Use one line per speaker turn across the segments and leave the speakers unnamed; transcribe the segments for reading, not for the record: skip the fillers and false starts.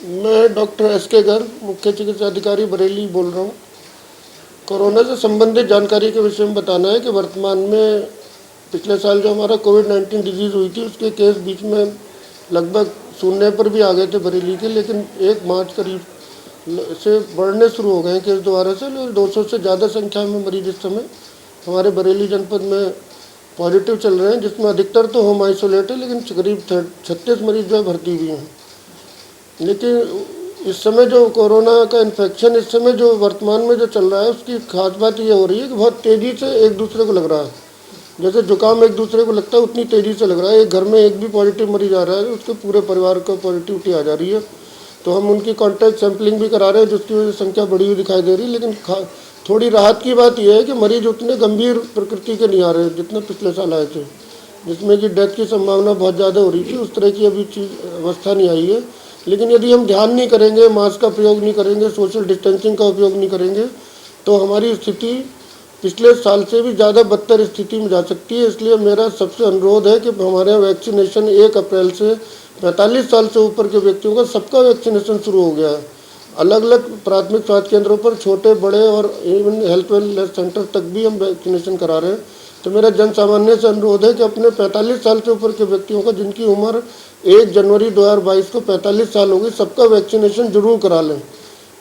मैं doctor S K. Garg, मुख्य चिकित्सा अधिकारी बरेली बोल रहा हूँ। कोरोना से संबंधित जानकारी के विषय में बताना है कि वर्तमान में पिछले साल जो हमारा कोविड-19 डिजीज़ हुई थी, उसके केस बीच में लगभग शून्य पर भी आ गए थे बरेली के, लेकिन 1 मार्च करीब से बढ़ने शुरू हो गए हैं केस दोबारा से। 200 से ज़्यादा संख्या में मरीज इस समय हमारे बरेली जनपद में पॉजिटिव चल रहे हैं, जिसमें अधिकतर तो होम आइसोलेट है, लेकिन करीब 36 मरीज जो है भर्ती भी हैं। लेकिन इस समय जो कोरोना का इन्फेक्शन इस समय जो वर्तमान में जो चल रहा है, उसकी खास बात ये हो रही है कि बहुत तेज़ी से एक दूसरे को लग रहा है। जैसे जुकाम एक दूसरे को लगता है, उतनी तेज़ी से लग रहा है। एक घर में एक भी पॉजिटिव मरीज आ रहा है, उसके पूरे परिवार को पॉजिटिविटी आ जा रही है। तो हम उनकी कॉन्टैक्ट सैंपलिंग भी करा रहे हैं, जिसकी वजह से संख्या बढ़ी हुई दिखाई दे रही है। लेकिन थोड़ी राहत की बात यह है कि मरीज उतने गंभीर प्रकृति के नहीं आ रहे जितने पिछले साल आए थे, जिसमें कि डेथ की संभावना बहुत ज़्यादा हो रही थी। उस तरह की अभी चीज़ अवस्था नहीं आई है। लेकिन यदि हम ध्यान नहीं करेंगे, मास्क का प्रयोग नहीं करेंगे, सोशल डिस्टेंसिंग का उपयोग नहीं करेंगे, तो हमारी स्थिति पिछले साल से भी ज़्यादा बदतर स्थिति में जा सकती है। इसलिए मेरा सबसे अनुरोध है कि हमारे यहाँ वैक्सीनेशन 1 अप्रैल से 45 साल से ऊपर के व्यक्तियों का सबका वैक्सीनेशन शुरू हो गया है। अलग अलग प्राथमिक स्वास्थ्य केंद्रों पर छोटे बड़े और इवन हेल्थ वेलनेस सेंटर तक भी हम वैक्सीनेशन करा रहे हैं। तो मेरा जन सामान्य से अनुरोध है कि अपने 45 साल से ऊपर के व्यक्तियों का, जिनकी उम्र 1 जनवरी 2022 को 45 साल होगी, सबका वैक्सीनेशन जरूर करा लें।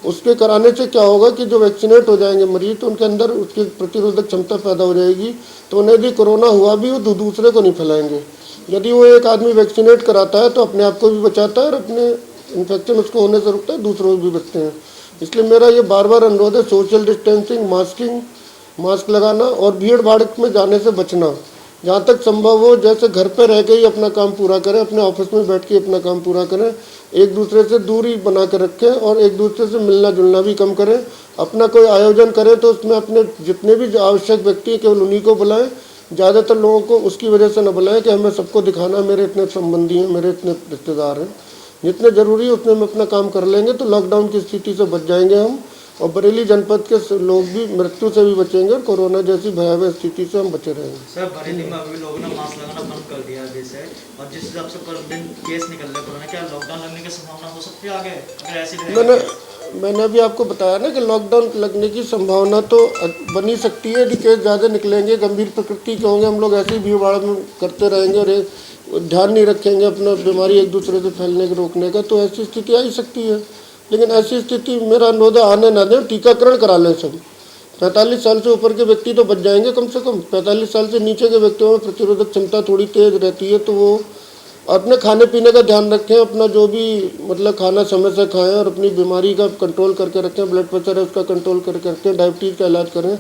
उसके कराने से क्या होगा कि जो वैक्सीनेट हो जाएंगे मरीज, तो उनके अंदर उसकी प्रतिरोधक क्षमता पैदा हो जाएगी, तो उन्हें यदि कोरोना हुआ भी वो दूसरे को नहीं फैलाएंगे। यदि वो एक आदमी वैक्सीनेट कराता है तो अपने आप को भी बचाता है और अपने इन्फेक्शन उसको होने से रुकता है, दूसरों को भी बचते हैं। इसलिए मेरा ये बार बार अनुरोध है, सोशल डिस्टेंसिंग, मास्क लगाना और भीड़ भाड़ में जाने से बचना। जहाँ तक संभव हो, जैसे घर पर रह के ही अपना काम पूरा करें, अपने ऑफिस में बैठ के अपना काम पूरा करें, एक दूसरे से दूरी बना कर रखें और एक दूसरे से मिलना जुलना भी कम करें। अपना कोई आयोजन करें तो उसमें अपने जितने भी आवश्यक व्यक्ति हैं केवल उन्हीं को बुलाएं। ज़्यादातर लोगों को उसकी वजह से न बुलाएं कि हमें सबको दिखाना मेरे इतने संबंधी हैं, मेरे इतने रिश्तेदार हैं। जितने ज़रूरी है उतने में अपना काम कर लेंगे तो लॉकडाउन की स्थिति से बच जाएंगे हम, और बरेली जनपद के लोग भी मृत्यु से भी बचेंगे और कोरोना जैसी भयावह स्थिति से हम बचे रहेंगे।
सर, बरेली में अभी लोगों ने मास्क लगाना बंद कर दिया है जैसे, और जिस हिसाब से पर दिन केस निकल रहे कोरोना, क्या लॉकडाउन लगने की संभावना हो सकती है आगे अगर ऐसी?
मैंने अभी आपको बताया ना कि लॉकडाउन लगने की संभावना तो बनी सकती है यदि केस ज़्यादा निकलेंगे, गंभीर प्रकृति के होंगे, हम लोग ऐसे ही भीड़ भाड़ में करते रहेंगे और ध्यान नहीं रखेंगे अपना बीमारी एक दूसरे से फैलने के रोकने का, तो ऐसी स्थिति आ ही सकती है। लेकिन ऐसी स्थिति मेरा अनुरोध आने ना दें, टीकाकरण करा लें सब। 45 साल से ऊपर के व्यक्ति तो बच जाएंगे कम से कम। 45 साल से नीचे के व्यक्तियों में प्रतिरोधक क्षमता थोड़ी तेज़ रहती है, तो वो अपने खाने पीने का ध्यान रखें, अपना जो भी मतलब खाना समय से खाएं और अपनी बीमारी का कंट्रोल करके रखें। ब्लड प्रेशर है उसका कंट्रोल करके रखें, डायबिटीज़ का इलाज करें।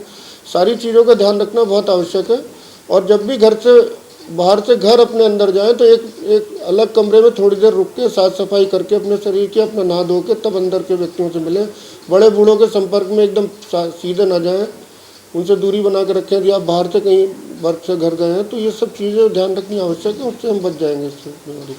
सारी चीज़ों का ध्यान रखना बहुत आवश्यक है। और जब भी घर से बाहर से घर अपने अंदर जाएं तो एक अलग कमरे में थोड़ी देर रुक के साफ़ सफाई करके अपने शरीर की अपना नहा धो के तब अंदर के व्यक्तियों से मिलें। बड़े बूढ़ों के संपर्क में एकदम सीधे ना जाएं, उनसे दूरी बना के रखें। यदि आप बाहर से कहीं वर्क से घर गए हैं तो ये सब चीज़ें ध्यान रखनी आवश्यक है, उससे हम बच जाएंगे इससे बीमारी।